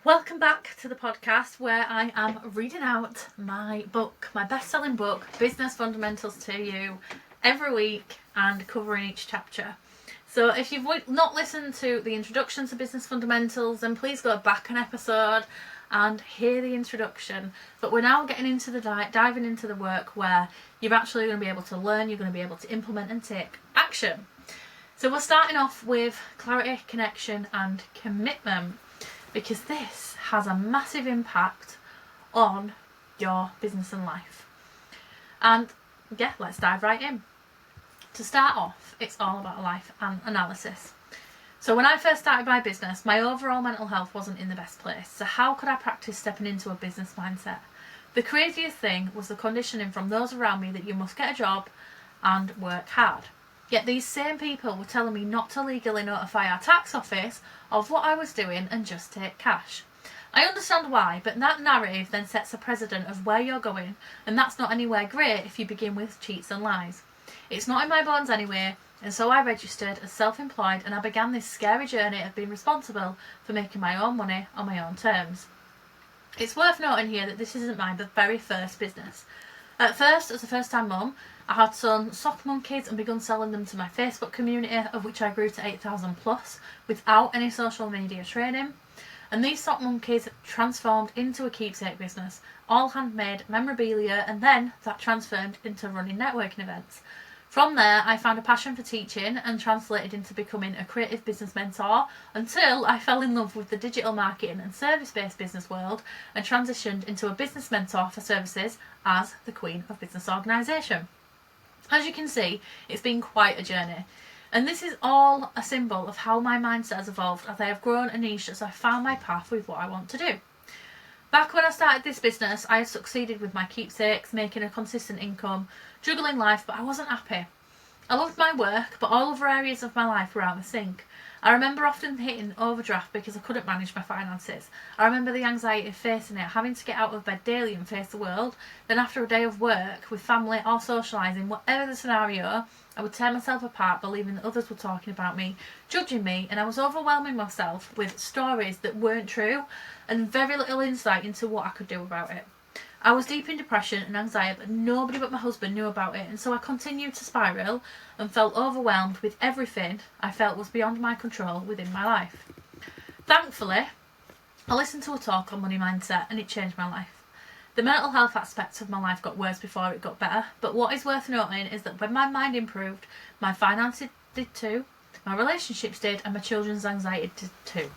Welcome back to the podcast where I am reading out my book, my best-selling book, Business Fundamentals, to you every week and covering each chapter. So if you've not listened to the introduction to Business Fundamentals, then please go back an episode and hear the introduction. But we're now getting into the diving into the work where you're actually going to be able to learn, you're going to be able to implement and take action. So we're starting off with clarity, connection and commitment, because this has a massive impact on your business and life. And yeah, let's dive right in. To start off, it's all about life and analysis. So when I first started my business, my overall mental health wasn't in the best place. So how could I practice stepping into a business mindset? The craziest thing was the conditioning from those around me that you must get a job and work hard. Yet these same people were telling me not to legally notify our tax office of what I was doing and just take cash. I understand why, but that narrative then sets a precedent of where you're going, and that's not anywhere great if you begin with cheats and lies. It's not in my bones anyway, and so I registered as self-employed and I began this scary journey of being responsible for making my own money on my own terms. It's worth noting here that this isn't my very first business. At first, as a first-time mum, I had some sock monkeys and begun selling them to my Facebook community, of which I grew to 8,000 plus, without any social media training. And these sock monkeys transformed into a keepsake business, all handmade memorabilia, and then that transformed into running networking events. From there, I found a passion for teaching and translated into becoming a creative business mentor until I fell in love with the digital marketing and service-based business world and transitioned into a business mentor for services as the Queen of Business Organisation. As you can see, it's been quite a journey. And this is all a symbol of how my mindset has evolved as I have grown a niche as I found my path with what I want to do. Back when I started this business, I had succeeded with my keepsakes, making a consistent income, juggling life, but I wasn't happy. I loved my work, but all other areas of my life were out of sync. I remember often hitting overdraft because I couldn't manage my finances. I remember the anxiety of facing it, having to get out of bed daily and face the world. Then after a day of work, with family or socialising, whatever the scenario, I would tear myself apart, believing that others were talking about me, judging me, and I was overwhelming myself with stories that weren't true and very little insight into what I could do about it. I was deep in depression and anxiety, but nobody but my husband knew about it, and so I continued to spiral and felt overwhelmed with everything I felt was beyond my control within my life. Thankfully, I listened to a talk on money mindset and it changed my life. The mental health aspects of my life got worse before it got better, but what is worth noting is that when my mind improved, my finances did too, my relationships did, and my children's anxiety did too.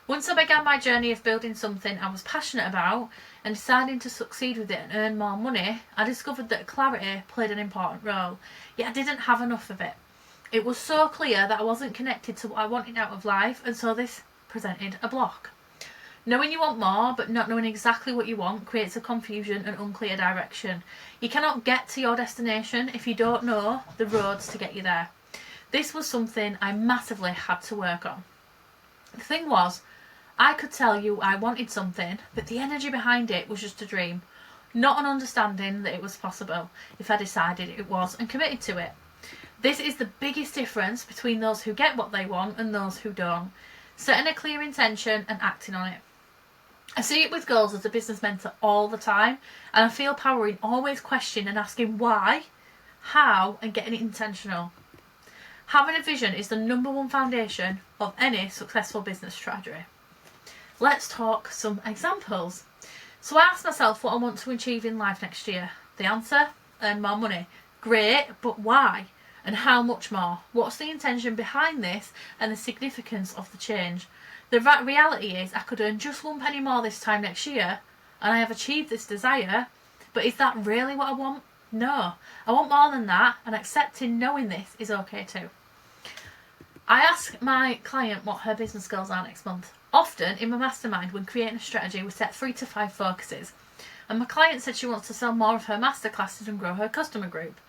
Once I began my journey of building something I was passionate about and deciding to succeed with it and earn more money, I discovered that clarity played an important role, yet I didn't have enough of it. It was so clear that I wasn't connected to what I wanted out of life, and so this presented a block. Knowing you want more, but not knowing exactly what you want creates a confusion and unclear direction. You cannot get to your destination if you don't know the roads to get you there. This was something I massively had to work on. The thing was, I could tell you I wanted something, but the energy behind it was just a dream, not an understanding that it was possible if I decided it was and committed to it. This is the biggest difference between those who get what they want and those who don't. Setting a clear intention and acting on it. I see it with girls as a business mentor all the time, and I feel power in always questioning and asking why, how, and getting it intentional. Having a vision is the number one foundation of any successful business strategy. Let's talk some examples. So I asked myself what I want to achieve in life next year. The answer? Earn more money. Great, but why? And how much more? What's the intention behind this and the significance of the change? The reality is I could earn just 1 penny more this time next year and I have achieved this desire, but is that really what I want? No. I want more than that, and accepting knowing this is okay too. I ask my client what her business goals are next month. Often, in my mastermind, when creating a strategy, we set 3 to 5 focuses. And my client said she wants to sell more of her masterclasses and grow her customer group.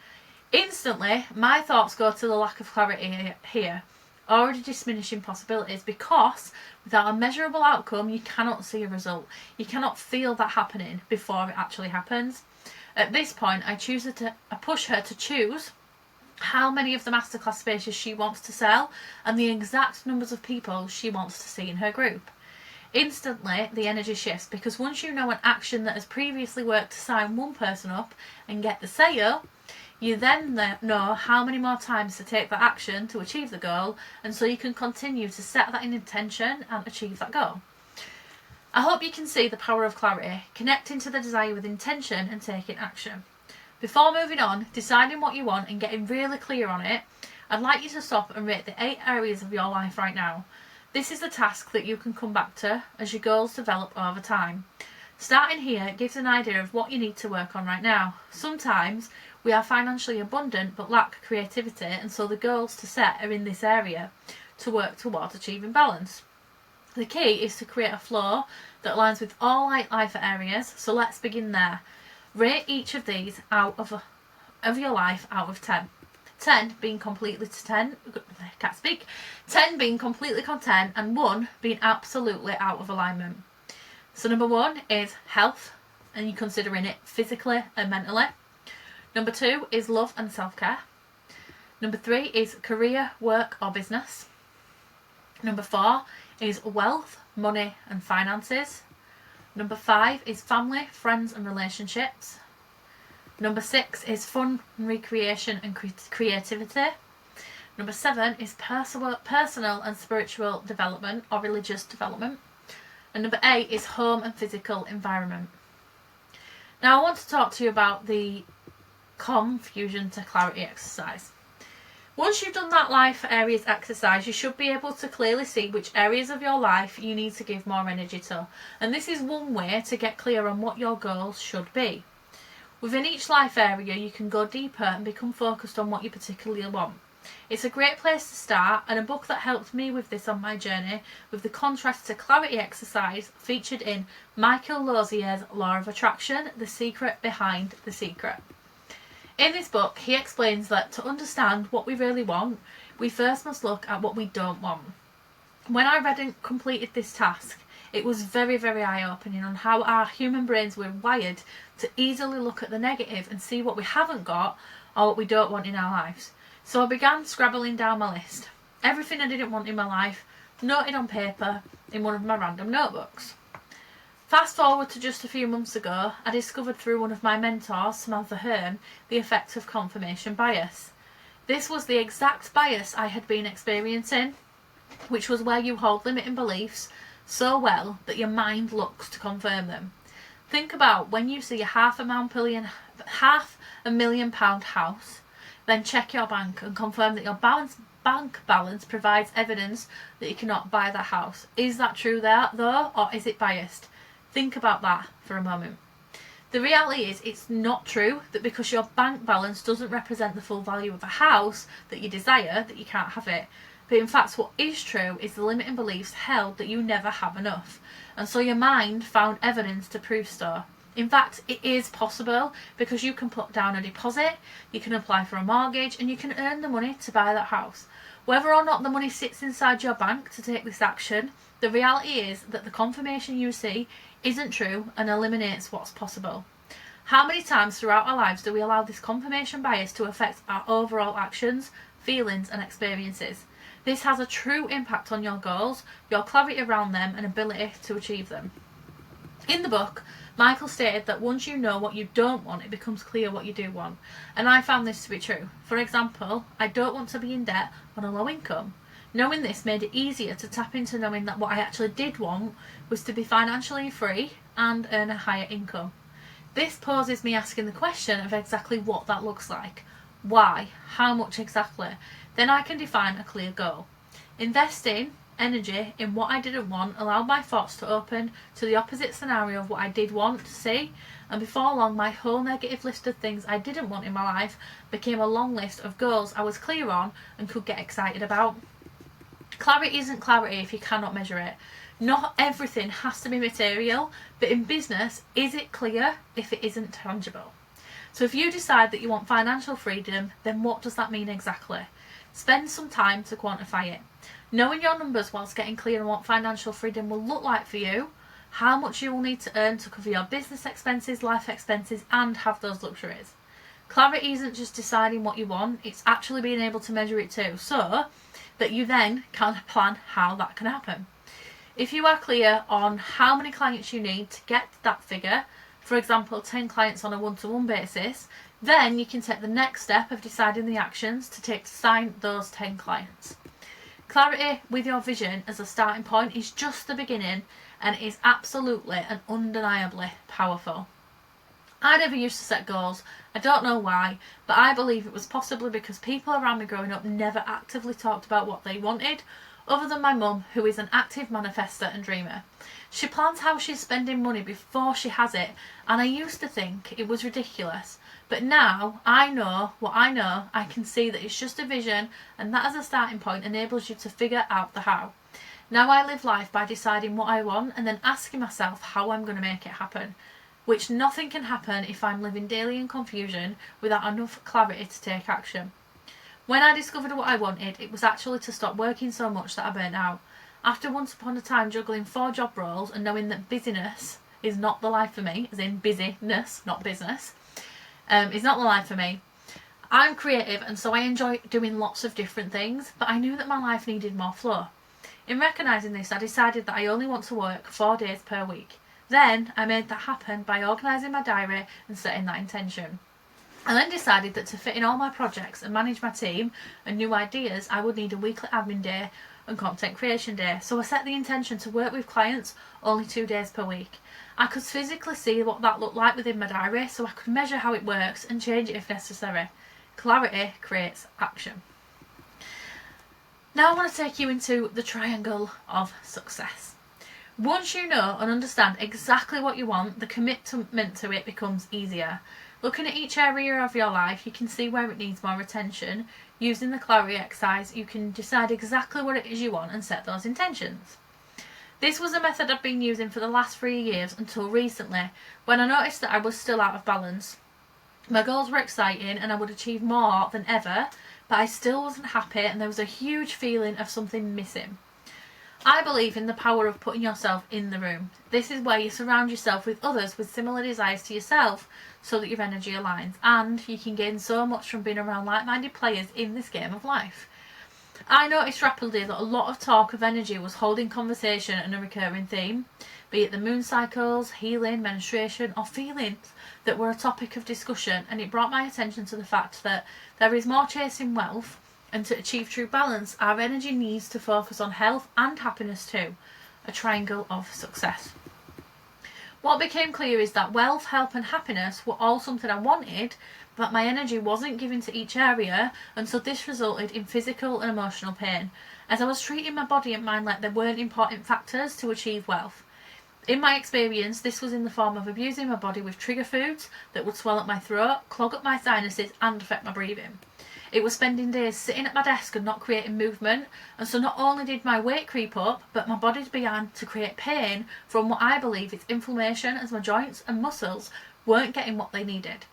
Instantly, my thoughts go to the lack of clarity here, already diminishing possibilities, because without a measurable outcome, you cannot see a result. You cannot feel that happening before it actually happens. At this point, I push her to choose how many of the masterclass spaces she wants to sell and the exact numbers of people she wants to see in her group. Instantly, the energy shifts, because once you know an action that has previously worked to sign one person up and get the sale, you then know how many more times to take that action to achieve the goal, and so you can continue to set that in intention and achieve that goal. I hope you can see the power of clarity, connecting to the desire with intention and taking action. Before moving on, deciding what you want and getting really clear on it, I'd like you to stop and rate the 8 areas of your life right now. This is the task that you can come back to as your goals develop over time. Starting here gives an idea of what you need to work on right now. Sometimes we are financially abundant but lack creativity, and so the goals to set are in this area to work towards achieving balance. The key is to create a flow that aligns with all 8 life areas, so let's begin there. Rate each of these out of your life out of 10. 10 being completely 10 being completely content, and 1 being absolutely out of alignment. So number 1 is health, and you're considering it physically and mentally. Number 2 is love and self-care. Number 3 is career, work or business. Number 4 is wealth, money and finances. Number 5 is family, friends and relationships. Number 6 is fun, recreation and creativity. Number 7 is personal and spiritual development or religious development. And number 8 is home and physical environment. Now I want to talk to you about the confusion to clarity exercise. Once you've done that life areas exercise, you should be able to clearly see which areas of your life you need to give more energy to. And this is one way to get clear on what your goals should be. Within each life area, you can go deeper and become focused on what you particularly want. It's a great place to start, and a book that helped me with this on my journey with the contrast to clarity exercise featured in Michael Lozier's Law of Attraction, The Secret Behind the Secret. In this book, he explains that to understand what we really want, we first must look at what we don't want. When I read and completed this task, it was very, very eye-opening on how our human brains were wired to easily look at the negative and see what we haven't got or what we don't want in our lives. So I began scribbling down my list. Everything I didn't want in my life, noted on paper in one of my random notebooks. Fast forward to just a few months ago, I discovered through one of my mentors, Samantha Hearn, the effect of confirmation bias. This was the exact bias I had been experiencing, which was where you hold limiting beliefs so well that your mind looks to confirm them. Think about when you see a £500,000 house, then check your bank and confirm that your bank balance provides evidence that you cannot buy that house. Is that true there though, or is it biased? Think about that for a moment. The reality is it's not true that because your bank balance doesn't represent the full value of a house that you desire, that you can't have it. But in fact, what is true is the limiting beliefs held that you never have enough. And so your mind found evidence to prove so. In fact, it is possible because you can put down a deposit, you can apply for a mortgage, and you can earn the money to buy that house. Whether or not the money sits inside your bank to take this action, the reality is that the confirmation you see isn't true and eliminates what's possible. How many times throughout our lives do we allow this confirmation bias to affect our overall actions, feelings and experiences? This has a true impact on your goals, your clarity around them and ability to achieve them. In the book, Michael stated that once you know what you don't want, it becomes clear what you do want. And I found this to be true. For example, I don't want to be in debt on a low income. Knowing this made it easier to tap into knowing that what I actually did want was to be financially free and earn a higher income. This poses me asking the question of exactly what that looks like. Why? How much exactly? Then I can define a clear goal. Investing energy in what I didn't want allowed my thoughts to open to the opposite scenario of what I did want to see, and before long my whole negative list of things I didn't want in my life became a long list of goals I was clear on and could get excited about. Clarity isn't clarity if you cannot measure it. Not everything has to be material, but in business, is it clear if it isn't tangible? So if you decide that you want financial freedom, then what does that mean exactly? Spend some time to quantify it. Knowing your numbers whilst getting clear on what financial freedom will look like for you, how much you will need to earn to cover your business expenses, life expenses, and have those luxuries. Clarity isn't just deciding what you want, it's actually being able to measure it too, so that you then can plan how that can happen. If you are clear on how many clients you need to get that figure, for example 10 clients on a one-to-one basis, then you can take the next step of deciding the actions to take to sign those 10 clients. Clarity with your vision as a starting point is just the beginning and is absolutely and undeniably powerful. I never used to set goals. I don't know why, but I believe it was possibly because people around me growing up never actively talked about what they wanted, other than my mum, who is an active manifester and dreamer. She plans how she's spending money before she has it, and I used to think it was ridiculous. But now I know what I know. I can see that it's just a vision, and that as a starting point enables you to figure out the how. Now I live life by deciding what I want and then asking myself how I'm going to make it happen, which nothing can happen if I'm living daily in confusion without enough clarity to take action. When I discovered what I wanted, it was actually to stop working so much that I burnt out. After once upon a time juggling 4 job roles and knowing that busyness is not the life for me, as in busyness, not business, is not the life for me. I'm creative and so I enjoy doing lots of different things, but I knew that my life needed more flow. In recognising this, I decided that I only want to work 4 days per week. Then I made that happen by organising my diary and setting that intention. I then decided that to fit in all my projects and manage my team and new ideas, I would need a weekly admin day and content creation day. So I set the intention to work with clients only 2 days per week. I could physically see what that looked like within my diary, so I could measure how it works and change it if necessary. Clarity creates action. Now I want to take you into the triangle of success. Once you know and understand exactly what you want, the commitment to it becomes easier. Looking at each area of your life, you can see where it needs more attention. Using the clarity exercise, you can decide exactly what it is you want and set those intentions. This was a method I've been using for the last 3 years until recently, when I noticed that I was still out of balance. My goals were exciting and I would achieve more than ever, but I still wasn't happy and there was a huge feeling of something missing. I believe in the power of putting yourself in the room. This is where you surround yourself with others with similar desires to yourself so that your energy aligns, and you can gain so much from being around like-minded players in this game of life. I noticed rapidly that a lot of talk of energy was holding conversation and a recurring theme, be it the moon cycles, healing, menstruation, or feelings that were a topic of discussion, and it brought my attention to the fact that there is more chasing wealth, and to achieve true balance, our energy needs to focus on health and happiness too, a triangle of success. What became clear is that wealth, health and happiness were all something I wanted, but my energy wasn't given to each area, and so this resulted in physical and emotional pain, as I was treating my body and mind like they weren't important factors to achieve wealth. In my experience, this was in the form of abusing my body with trigger foods that would swell up my throat, clog up my sinuses and affect my breathing. It was spending days sitting at my desk and not creating movement, and so not only did my weight creep up, but my body began to create pain from what I believe is inflammation, as my joints and muscles weren't getting what they needed.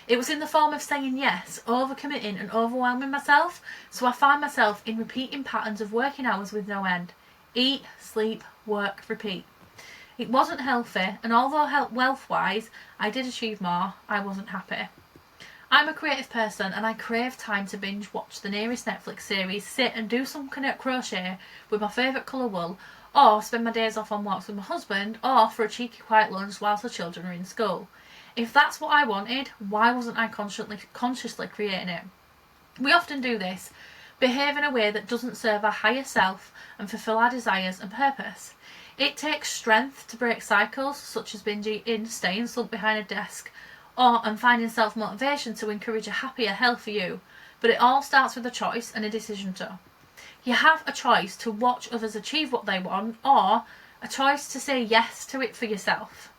It was in the form of saying yes, overcommitting and overwhelming myself, so I found myself in repeating patterns of working hours with no end. Eat, sleep, work, repeat. It wasn't healthy, and although wealth-wise I did achieve more, I wasn't happy. I'm a creative person and I crave time to binge watch the nearest Netflix series, sit and do some crochet with my favourite colour wool, or spend my days off on walks with my husband, or for a cheeky quiet lunch whilst the children are in school. If that's what I wanted, why wasn't I consciously creating it? We often do this, behave in a way that doesn't serve our higher self and fulfil our desires and purpose. It takes strength to break cycles, such as binge eating, staying slumped behind a desk, and finding self-motivation to encourage a happier, healthier you. But it all starts with a choice and a decision to. You have a choice to watch others achieve what they want, or a choice to say yes to it for yourself.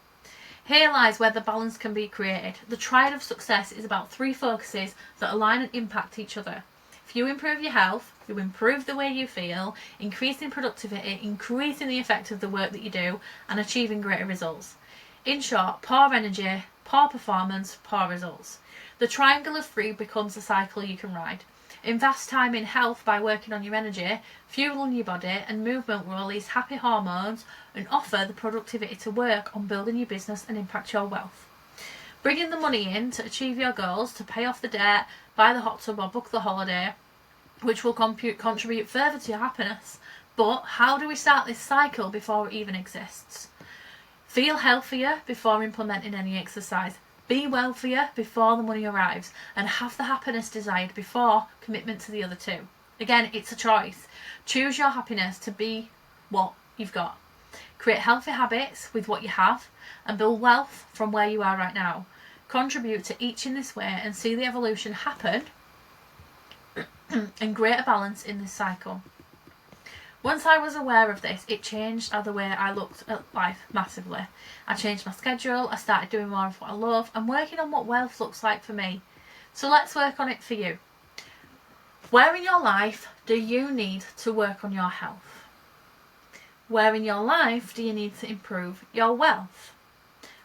Here lies where the balance can be created. The triad of success is about 3 focuses that align and impact each other. If you improve your health, you improve the way you feel, increasing productivity, increasing the effect of the work that you do, and achieving greater results. In short, poor energy, poor performance, poor results. The triangle of 3 becomes a cycle you can ride. Invest time in health by working on your energy, fueling your body, and movement will release happy hormones and offer the productivity to work on building your business and impact your wealth. Bringing the money in to achieve your goals, to pay off the debt, buy the hot tub or book the holiday, which will contribute further to your happiness. But how do we start this cycle before it even exists? Feel healthier before implementing any exercise. Be wealthier before the money arrives, and have the happiness desired before commitment to the other two. Again, it's a choice. Choose your happiness to be what you've got. Create healthy habits with what you have and build wealth from where you are right now. Contribute to each in this way and see the evolution happen and greater balance in this cycle. Once I was aware of this, it changed the way I looked at life massively. I changed my schedule, I started doing more of what I love and working on what wealth looks like for me. So let's work on it for you. Where in your life do you need to work on your health? Where in your life do you need to improve your wealth?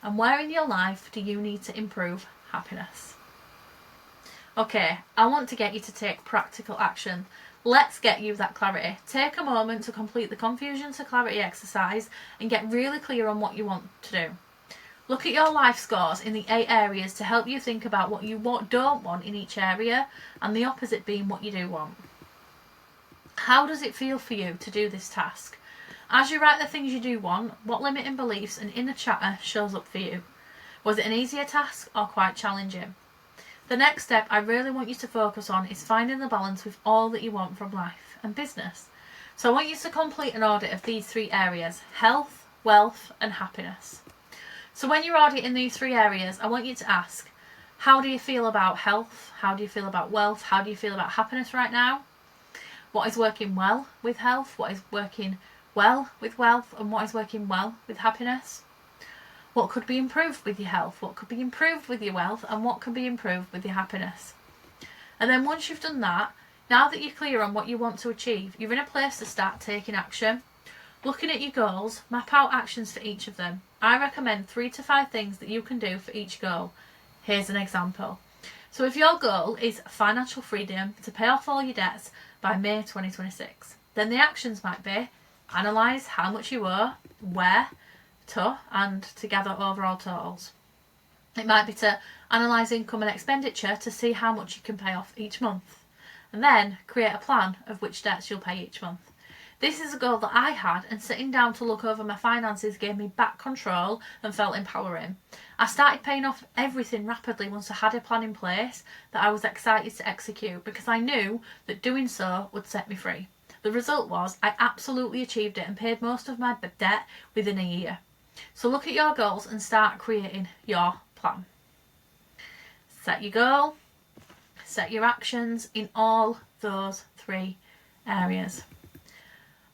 And where in your life do you need to improve happiness? Okay, I want to get you to take practical action. Let's get you that clarity. Take a moment to complete the confusion to clarity exercise and get really clear on what you want to do. Look at your life scores in the 8 areas to help you think about what you don't want in each area and the opposite being what you do want. How does it feel for you to do this task? As you write the things you do want, what limiting beliefs and inner chatter shows up for you? Was it an easier task or quite challenging? The next step I really want you to focus on is finding the balance with all that you want from life and business. So I want you to complete an audit of these 3 areas: health, wealth and happiness. So when you're auditing these 3 areas, I want you to ask, how do you feel about health? How do you feel about wealth? How do you feel about happiness right now? What is working well with health? What is working well with wealth? And what is working well with happiness? What could be improved with your health? What could be improved with your wealth? And what can be improved with your happiness? And then once you've done that, now that you're clear on what you want to achieve, you're in a place to start taking action. Looking at your goals, map out actions for each of them. I recommend 3 to 5 things that you can do for each goal. Here's an example. So if your goal is financial freedom to pay off all your debts by May 2026, then the actions might be: analyse how much you owe, where to, and to gather overall totals. It might be to analyse income and expenditure to see how much you can pay off each month, and then create a plan of which debts you'll pay each month. This is a goal that I had, and sitting down to look over my finances gave me back control and felt empowering. I started paying off everything rapidly once I had a plan in place that I was excited to execute, because I knew that doing so would set me free. The result was I absolutely achieved it and paid most of my debt within a year. So look at your goals and start creating your plan. Set your goal, set your actions in all those 3 areas.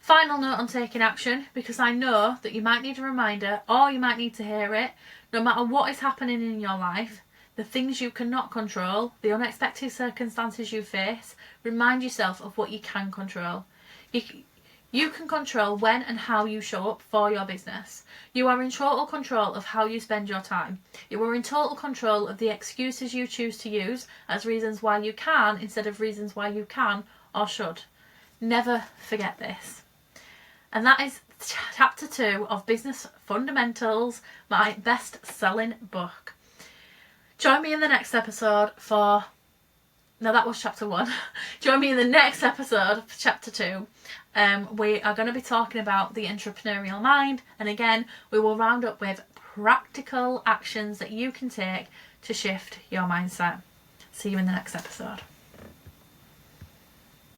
Final note on taking action, because I know that you might need a reminder or you might need to hear it. No matter what is happening in your life, the things you cannot control, the unexpected circumstances you face, remind yourself of what you can control. You can control when and how you show up for your business. You are in total control of how you spend your time. You are in total control of the excuses you choose to use as reasons why you can instead of reasons why you can or should. Never forget this. And that is chapter 2 of Business Fundamentals, my best-selling book. Join me in the next episode for... No, that was chapter 1. Join me in the next episode for chapter 2. We are going to be talking about the entrepreneurial mind. And again, we will round up with practical actions that you can take to shift your mindset. See you in the next episode.